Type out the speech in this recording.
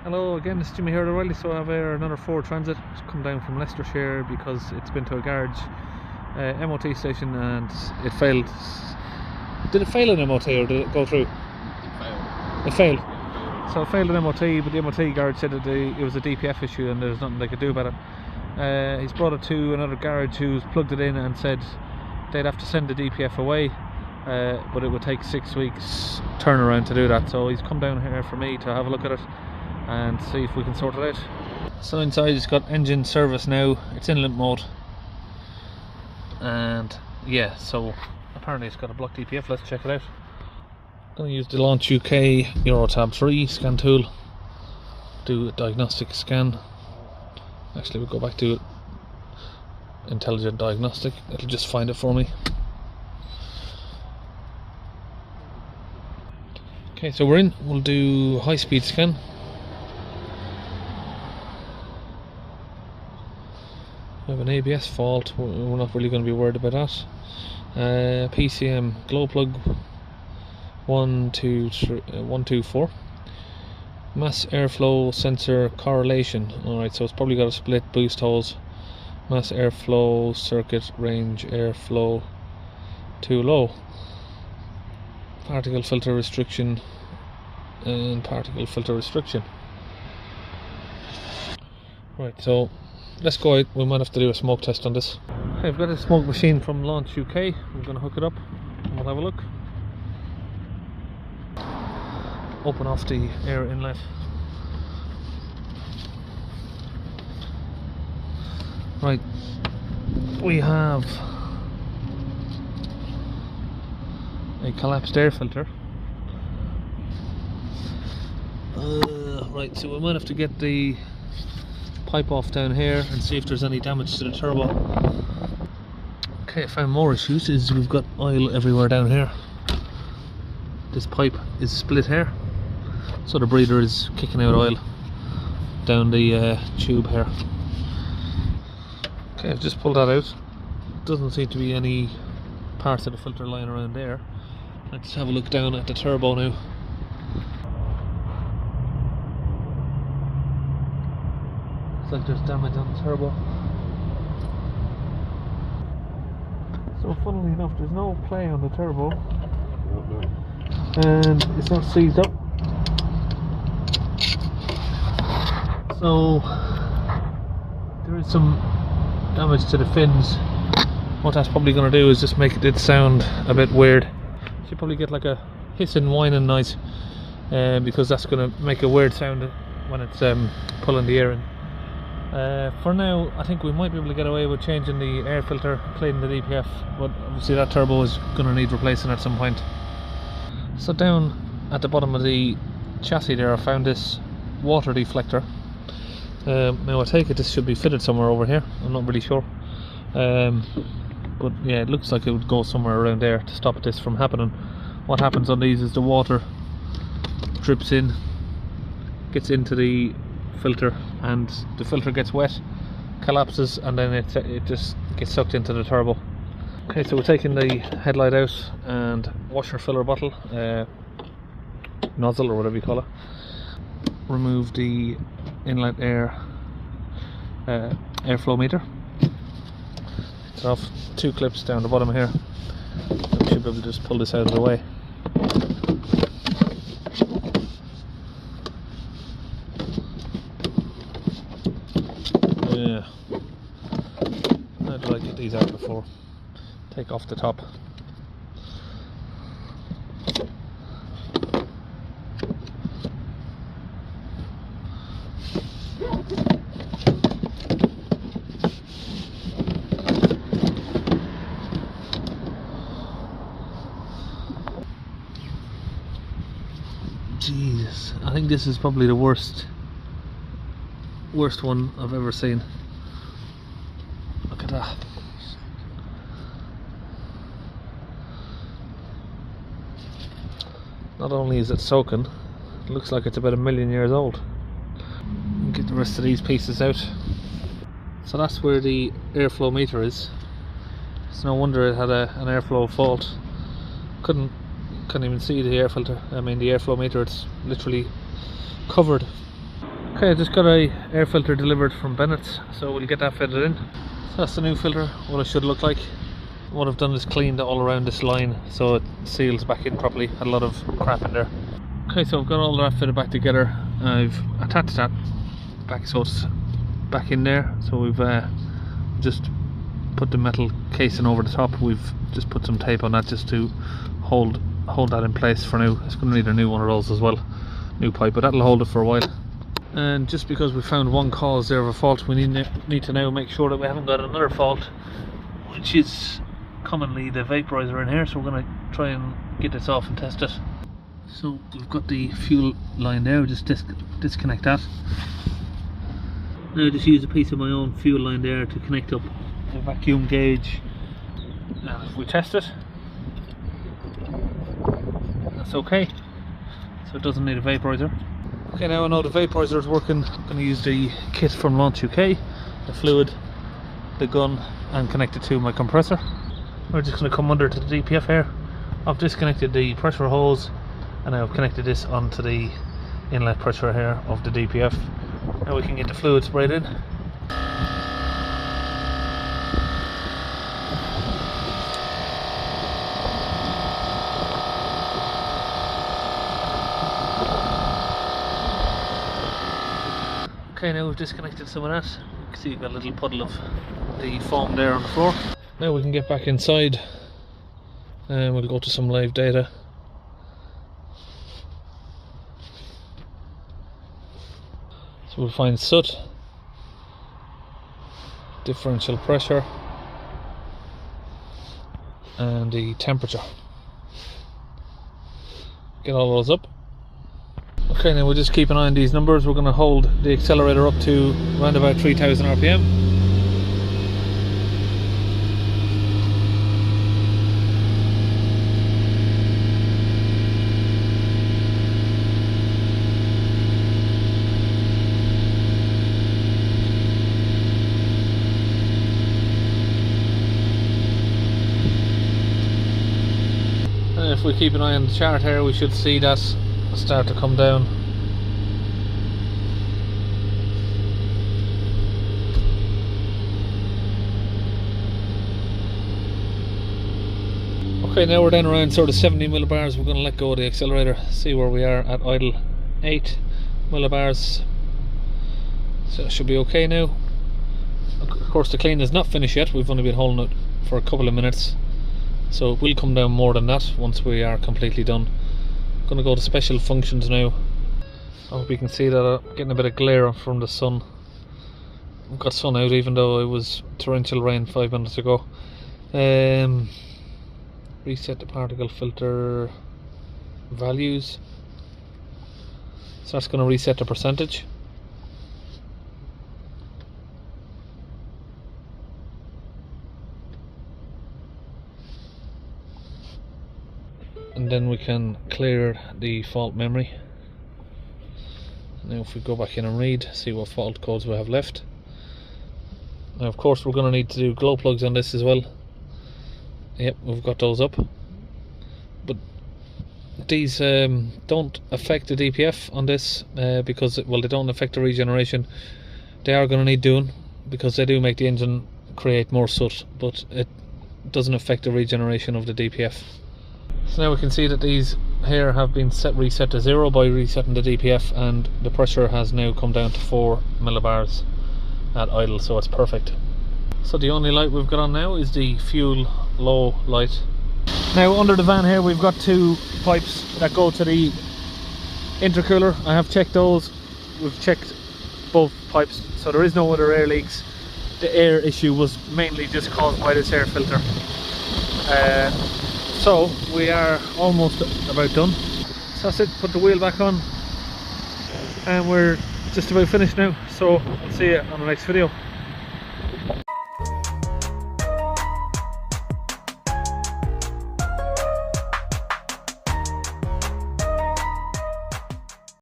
Hello again, it's Jimmy here at O'Reilly. So I have another Ford Transit. It's come down from Leicestershire because it's been to a garage MOT station and it failed. Did it fail an MOT or did it go through? It failed. It failed. So it failed an MOT, but the MOT garage said that it was a DPF issue and there's nothing they could do about it. He's brought it to another garage who's plugged it in and said they'd have to send the DPF away, but it would take 6 weeks turnaround to do that. So he's come down here for me to have a look at it and see if we can sort it out. So inside it's got engine service now, it's in limp mode, and yeah, so apparently it's got a block DPF. Let's check it out. I'm going to use the Launch UK Eurotab 3 scan tool, do a diagnostic scan. Actually we'll go back to intelligent diagnostic, it'll just find it for me. Okay, so we're in, we'll do high speed scan. We have an ABS fault, we're not really going to be worried about that. PCM glow plug 124. Mass airflow sensor correlation. Alright, so it's probably got a split boost hose. Mass airflow circuit range airflow too low. Particle filter restriction and particle filter restriction. Right, so let's go out. We might have to do a smoke test on this. Okay, I've got a smoke machine from Launch UK. I'm going to hook it up and we'll have a look. Open off the air inlet. Right, we have a collapsed air filter. Right, so we might have to get the pipe off down here and see if there's any damage to the turbo. Okay, I found more issues. Is we've got oil everywhere down here. This pipe is split here, so the breather is kicking out oil down the tube here. Okay, I've just pulled that out. Doesn't seem to be any parts of the filter lying around there. Let's have a look down at the turbo now. Looks like there's damage on the turbo. So funnily enough, there's no play on the turbo, and it's not seized up. So there is some damage to the fins. What that's probably going to do is just make it sound a bit weird. You probably get like a hissing, whining noise, because that's going to make a weird sound when it's pulling the air in. For now, I think we might be able to get away with changing the air filter, cleaning the DPF, but obviously that turbo is going to need replacing at some point. So down at the bottom of the chassis there, I found this water deflector. Now I take it this should be fitted somewhere over here. I'm not really sure, but yeah, it looks like it would go somewhere around there to stop this from happening. What happens on these is the water drips in, gets into the filter, and the filter gets wet, collapses, and then it just gets sucked into the turbo. Okay, so we're taking the headlight out and washer filler bottle, nozzle or whatever you call it. Remove the inlet air airflow meter. It's off. 2 clips down the bottom here. We should be able to just pull this out of the way. Yeah, how did I get these out before? Take off the top. Jesus, I think this is probably the worst one I've ever seen. Look at that. Not only is it soaking, it looks like it's about 1 million years old. Get the rest of these pieces out. So that's where the airflow meter is. It's no wonder it had an airflow fault. Couldn't even see the air filter, I mean the airflow meter, it's literally covered. Okay, I just got a air filter delivered from Bennett's, so we'll get that fitted in. So that's the new filter, what it should look like. What I've done is cleaned all around this line so it seals back in properly. Had a lot of crap in there. Okay, so I've got all that fitted back together. I've attached that back so it's back in there. So we've just put the metal casing over the top. We've just put some tape on that just to hold that in place for now. It's going to need a new one of those as well, new pipe, but that'll hold it for a while. And just because we found one cause there of a fault, we need to now make sure that we haven't got another fault, which is commonly the vaporizer in here. So we're going to try and get this off and test it. So we've got the fuel line there, just disconnect that. Now just use a piece of my own fuel line there to connect up the vacuum gauge, and if we test it, that's okay, so it doesn't need a vaporizer. Okay, now I know the vaporizer is working. I'm going to use the kit from Launch UK, the fluid, the gun, and connect it to my compressor. We're just going to come under to the DPF here. I've disconnected the pressure hose and I've connected this onto the inlet pressure here of the DPF. Now we can get the fluid sprayed in. Okay, now we've disconnected some of that. You can see you've got a little puddle of the foam there on the floor. Now we can get back inside and we'll go to some live data. So we'll find soot, differential pressure, and the temperature. Get all those up. Okay, now we'll just keep an eye on these numbers. We're going to hold the accelerator up to around about 3000 RPM. And if we keep an eye on the chart here, we should see that start to come down. Okay, now we're down around sort of 70 millibars. We're going to let go of the accelerator, see where we are at idle. 8 millibars, so it should be okay now. Of course the clean is not finished yet, we've only been holding it for a couple of minutes, so it will come down more than that once we are completely done. I'm going to go to special functions now. I hope you can see that I'm getting a bit of glare from the sun. I've got sun out even though it was torrential rain 5 minutes ago. Reset the particle filter values. So that's going to reset the percentage. And then we can clear the fault memory. Now if we go back in and read, see what fault codes we have left. Now of course we're going to need to do glow plugs on this as well. Yep, we've got those up. But these don't affect the DPF on this because, well, they don't affect the regeneration. They are going to need doing because they do make the engine create more soot, but it doesn't affect the regeneration of the DPF. So now we can see that these here have been reset to 0 by resetting the DPF, and the pressure has now come down to 4 millibars at idle, so it's perfect. So the only light we've got on now is the fuel low light. Now under the van here we've got 2 pipes that go to the intercooler. I have checked those. We've checked both pipes, so there is no other air leaks. The air issue was mainly just caused by this air filter. So we are almost about done. So that's it, put the wheel back on and we're just about finished now. So I'll see you on the next video.